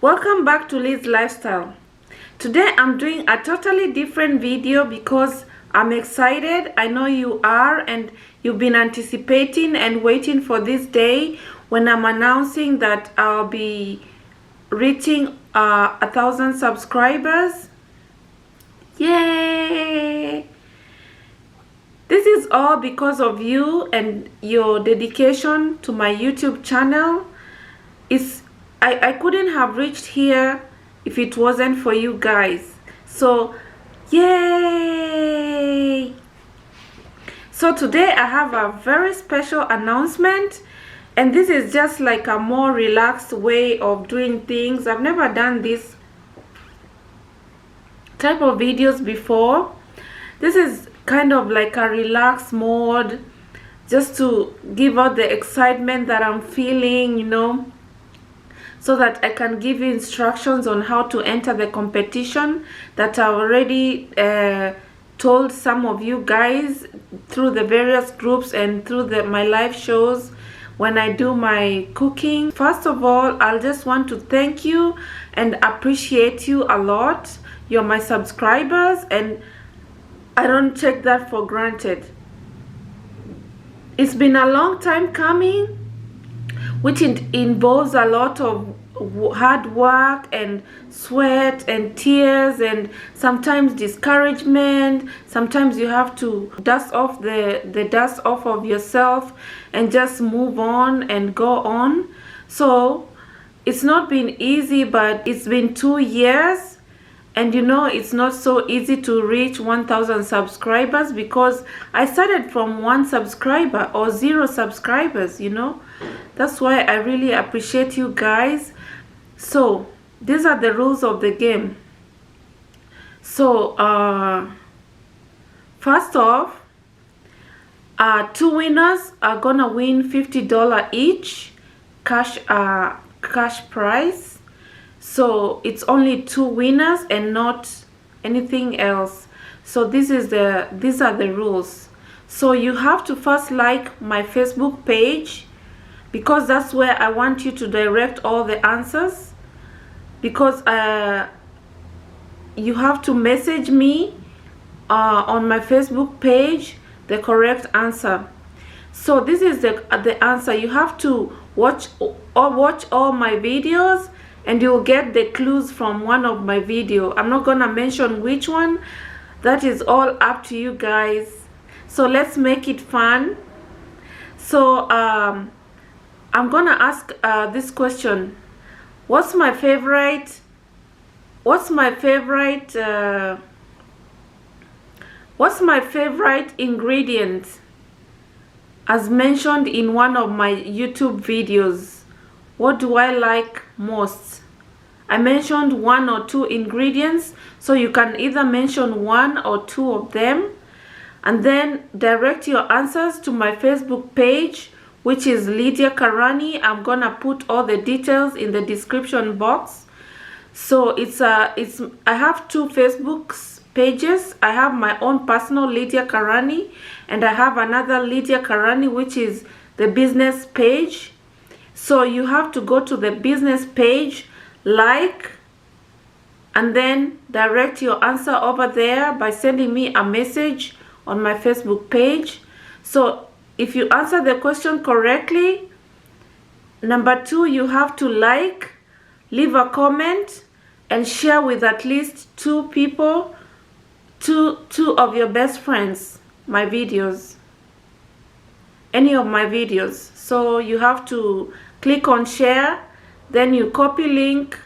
Welcome back to Liz Lifestyle. Today I'm doing a totally different video because I'm excited. I know you are, and you've been anticipating and waiting for this day when I'm announcing that I'll be reaching 1,000 subscribers. Yay! This is all because of you and your dedication to my YouTube channel. I couldn't have reached here if it wasn't for you guys. So yay! So today I have a very special announcement, and this is just like a more relaxed way of doing things. I've never done this type of videos before. This is kind of like a relaxed mode, just to give out the excitement that I'm feeling, so that I can give you instructions on how to enter the competition that I already told some of you guys through the various groups and through my live shows when I do my cooking. First of all, I'll just want to thank you and appreciate you a lot. You're my subscribers, and I don't take that for granted. It's been a long time coming, which involves a lot of hard work and sweat and tears and sometimes discouragement. Sometimes you have to dust off the dust off of yourself and just move on and go on. So it's not been easy, but it's been 2 years, and it's not so easy to reach 1,000 subscribers because I started from 1 subscriber or 0 subscribers. That's why I really appreciate you guys. So these are the rules of the game. So first off, 2 winners are gonna win $50 each cash prize. So it's only 2 winners and not anything else. So these are the rules. So you have to first like my Facebook page, because that's where I want you to direct all the answers, because you have to message me on my Facebook page the correct answer. So this is the answer. You have to watch all my videos, and you'll get the clues from one of my video. I'm not gonna mention which one. That is all up to you guys. So let's make it fun. So I'm gonna ask this question: what's my favorite ingredient as mentioned in one of my YouTube videos? What do I like most? I mentioned 1 or 2 ingredients, so you can either mention 1 or 2 of them, and then direct your answers to my Facebook page, which is Lydia Karani. I'm gonna put all the details in the description box. So I have 2 Facebook pages. I have my own personal Lydia Karani, and I have another Lydia Karani, which is the business page. So you have to go to the business page, like, and then direct your answer over there by sending me a message on my Facebook page. So if you answer the question correctly, number 2, you have to like, leave a comment, and share with at least 2 people, two of your best friends, my videos, any of my videos. So you have to click on share, then you copy link,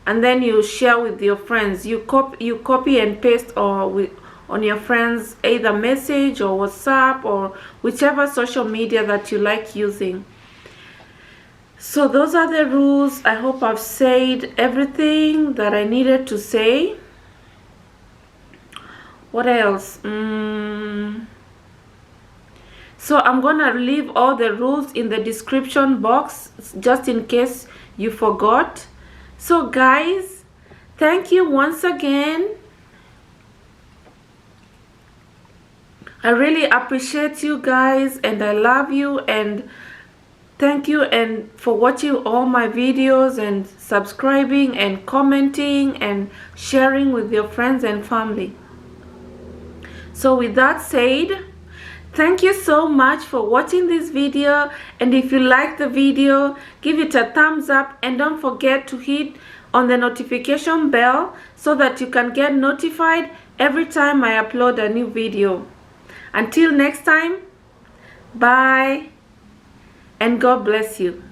and then you share with your friends. You copy and paste on your friends, either message or WhatsApp or whichever social media that you like using. So those are the rules. I hope I've said everything that I needed to say. What else? So I'm gonna leave all the rules in the description box just in case you forgot. So guys, thank you once again. I really appreciate you guys, and I love you, and Thank you and for watching all my videos and subscribing and commenting and sharing with your friends and family. So with that said, thank you so much for watching this video, and if you like the video, give it a thumbs up and don't forget to hit on the notification bell so that you can get notified every time I upload a new video. Until next time, bye and God bless you.